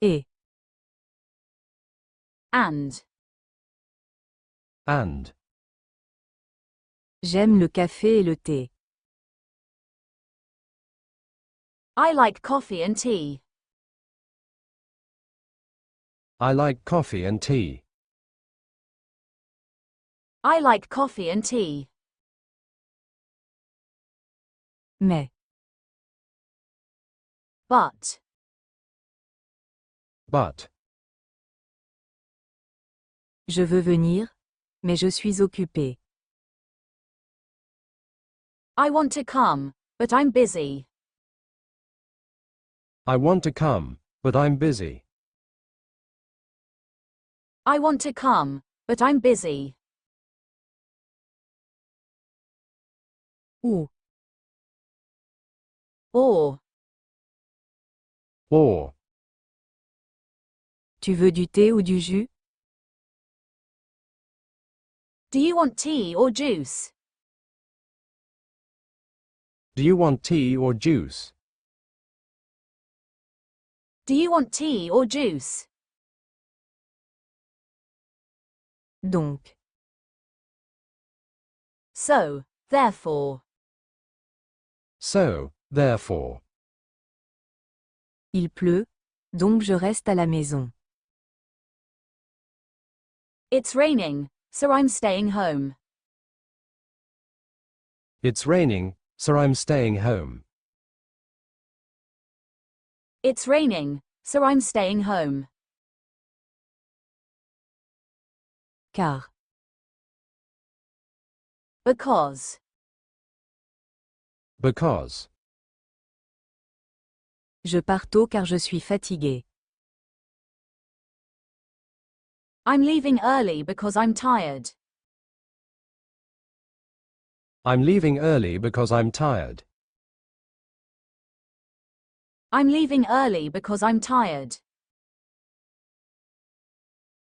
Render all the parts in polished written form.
Et. And. And. J'aime le café et le thé. I like coffee and tea. I like coffee and tea. I like coffee and tea. Mais. But. But. Je veux venir, mais je suis occupé. I want to come, but I'm busy. I want to come, but I'm busy. I want to come, but I'm busy. Ou. Or. Or. Tu veux du thé ou du jus? Do you want tea or juice? Do you want tea or juice? Do you want tea or juice? Donc. So, therefore. So, therefore. Il pleut, donc je reste à la maison. It's raining, so I'm staying home. It's raining, so I'm staying home. It's raining, so I'm staying home. Car. Because. Because. Je pars tôt car je suis fatigué. I'm leaving early because I'm tired. I'm leaving early because I'm tired. I'm leaving early because I'm tired.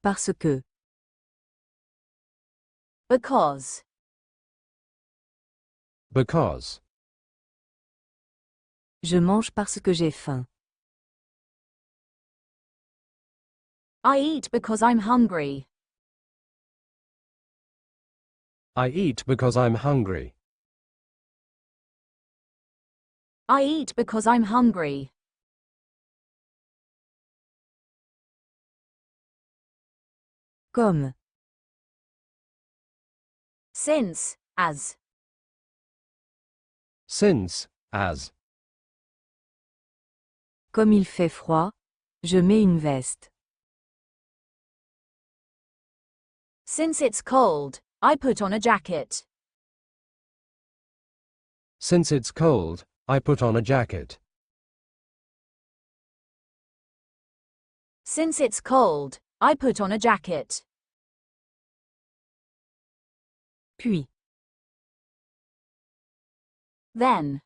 Parce que. Because. Because. Je mange parce que j'ai faim. I eat because I'm hungry. I eat because I'm hungry. I eat because I'm hungry. Comme. Since, as. Since, as. Comme il fait froid, je mets une veste. Since it's cold, I put on a jacket. Since it's cold, I put on a jacket. Since it's cold, I put on a jacket. Puis. Then.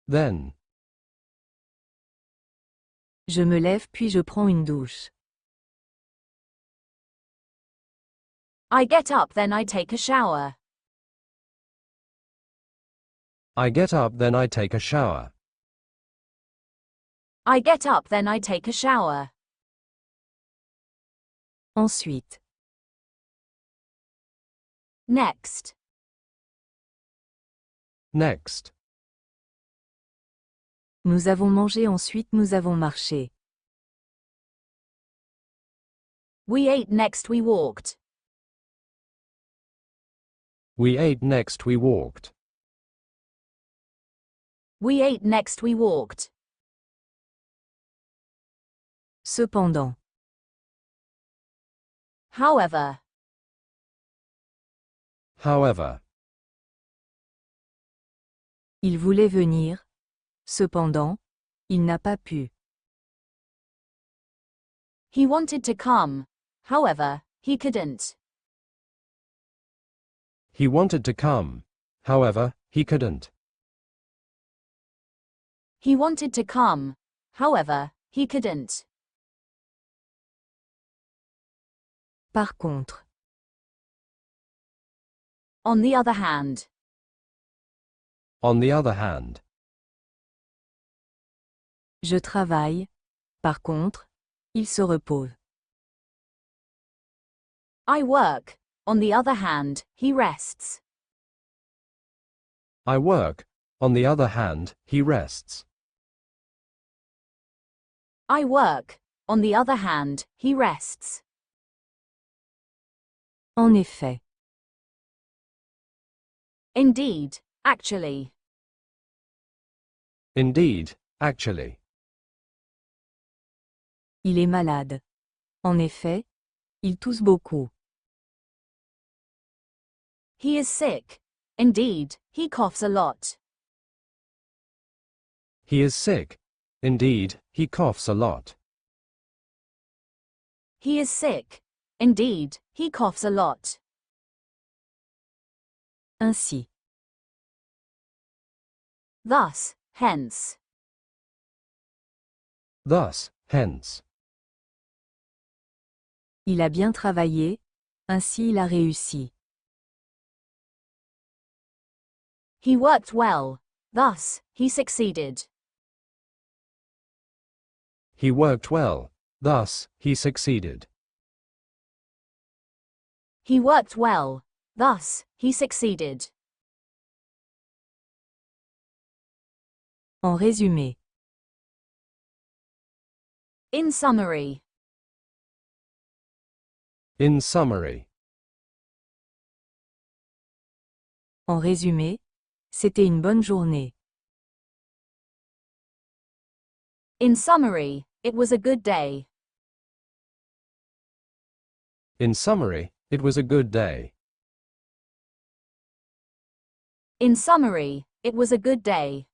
Then. Je me lève puis je prends une douche. I get up then I take a shower. I get up then I take a shower. I get up then I take a shower. Ensuite. Next. Next. Nous avons mangé ensuite nous avons marché. We ate next we walked. We ate next we walked. We ate next we walked. Cependant. However. However. Il voulait venir. Cependant, il n'a pas pu. He wanted to come. However, he couldn't. He wanted to come. However, he couldn't. He wanted to come. However, he couldn't. Par contre. On the other hand. On the other hand. Je travaille, Par contre, il se repose. I work. On the other hand, he rests. I work. On the other hand, he rests. I work. On the other hand, he rests. En effet. Indeed, actually. Indeed, actually. Il est malade. En effet, il tousse beaucoup. He is sick. Indeed, he coughs a lot. He is sick. Indeed, he coughs a lot. He is sick. Indeed, he coughs a lot. Ainsi. Thus, hence. Thus, hence. Il a bien travaillé, ainsi il a réussi. He worked well. Thus, he succeeded. He worked well. Thus, he succeeded. He worked well. Thus, he succeeded. En résumé. In summary. In summary. En résumé, c'était une bonne journée. In summary, it was a good day. In summary, it was a good day. In summary, it was a good day.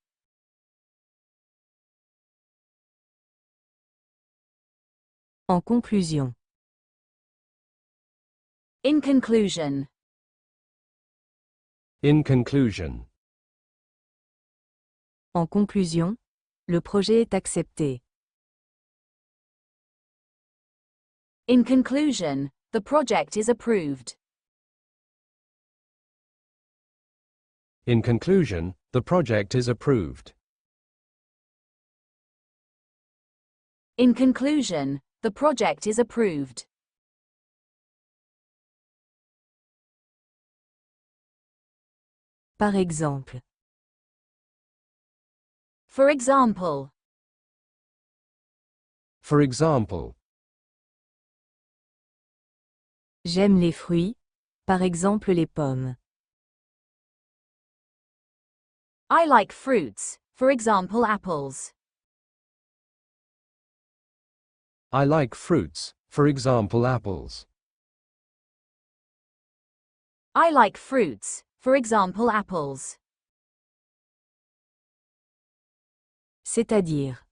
En conclusion. In conclusion. In conclusion. En conclusion, le projet est accepté. In conclusion, the project is approved. In conclusion, the project is approved. In conclusion, the project is approved. Par exemple. For example. For example, J'aime les fruits, par exemple les pommes. I like fruits, for example apples. I like fruits, for example apples. I like fruits, for example apples. C'est-à-dire.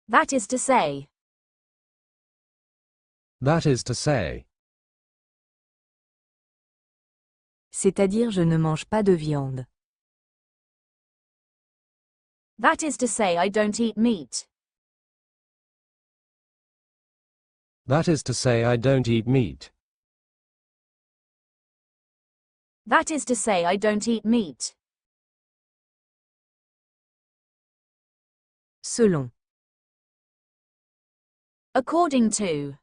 That is to say. That is to say. C'est-à-dire je ne mange pas de viande. That is to say I don't eat meat. That is to say I don't eat meat. That is to say I don't eat meat. Selon. According to.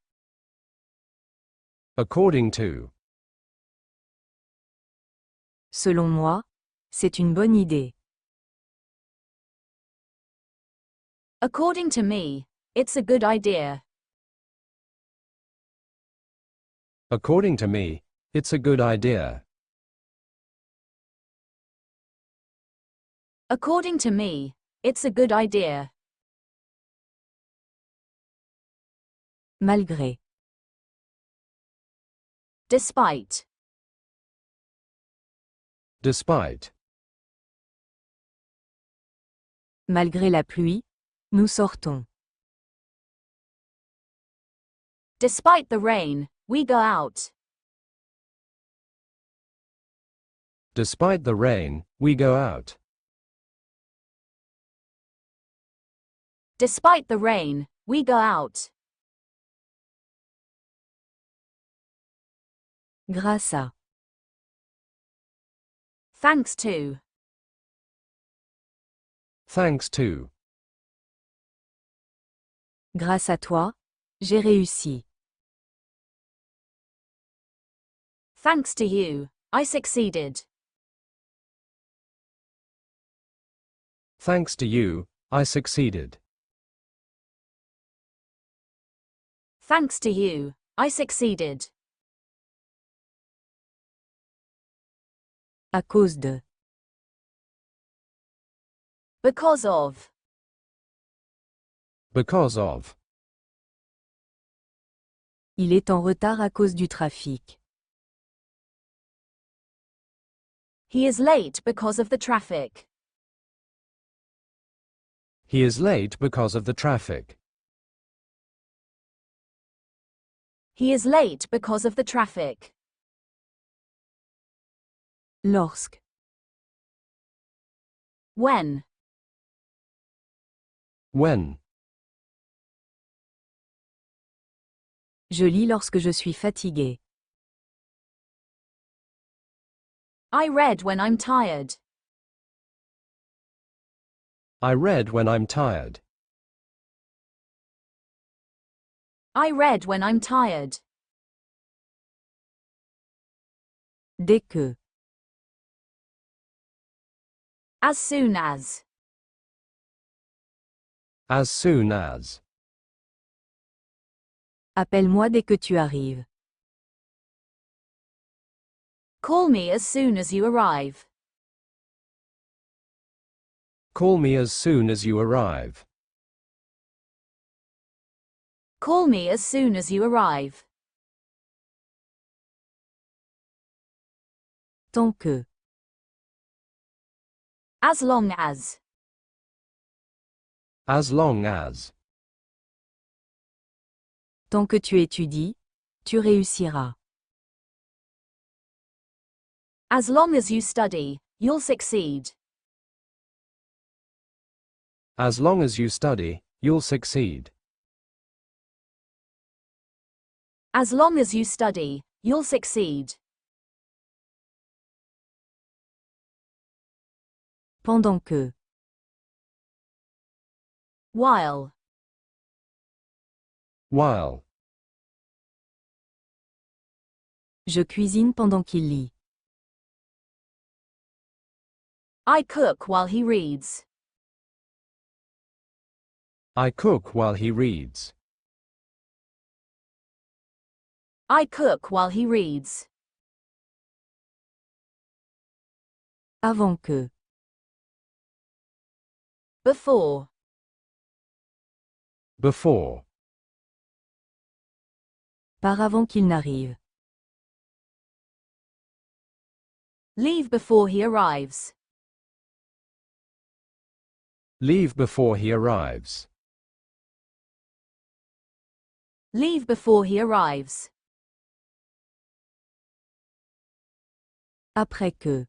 According to. Selon moi, c'est une bonne idée. According to me, it's a good idea. According to me, it's a good idea. According to me, it's a good idea. Malgré. Despite. Despite. Malgré la pluie, nous sortons. Despite the rain, we go out. Despite the rain, we go out. Despite the rain, we go out. Grâce à. Thanks to. Thanks to. Grâce à toi, j'ai réussi. Thanks to you, I succeeded. Thanks to you, I succeeded. Thanks to you, I succeeded. À cause de. Because of. Because of. Il est en retard à cause du trafic. He is late because of the traffic. He is late because of the traffic. He is late because of the traffic. Lorsque. When. When. Je lis lorsque je suis fatigué. I read when I'm tired. I read when I'm tired. I read when I'm tired. Dès que. As soon as. As soon as. Appelle-moi dès que tu arrives. Call me as soon as you arrive. Call me as soon as you arrive. Call me as soon as you arrive. Tant que. As long as. As long as. Tant que tu étudies, tu réussiras. As long as you study, you'll succeed. As long as you study, you'll succeed. As long as you study, you'll succeed. Pendant que. While. While. Je cuisine pendant qu'il lit. I cook while he reads. I cook while he reads. I cook while he reads. Avant que. Before. Before. Par avant qu'il n'arrive. Leave before he arrives. Leave before he arrives. Leave before he arrives. Après que.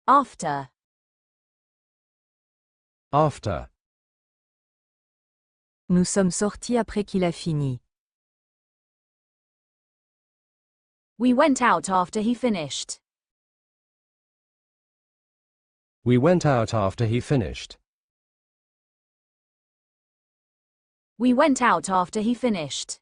After. After. Nous sommes sortis après qu'il a fini. We went out after he finished. We went out after he finished. We went out after he finished.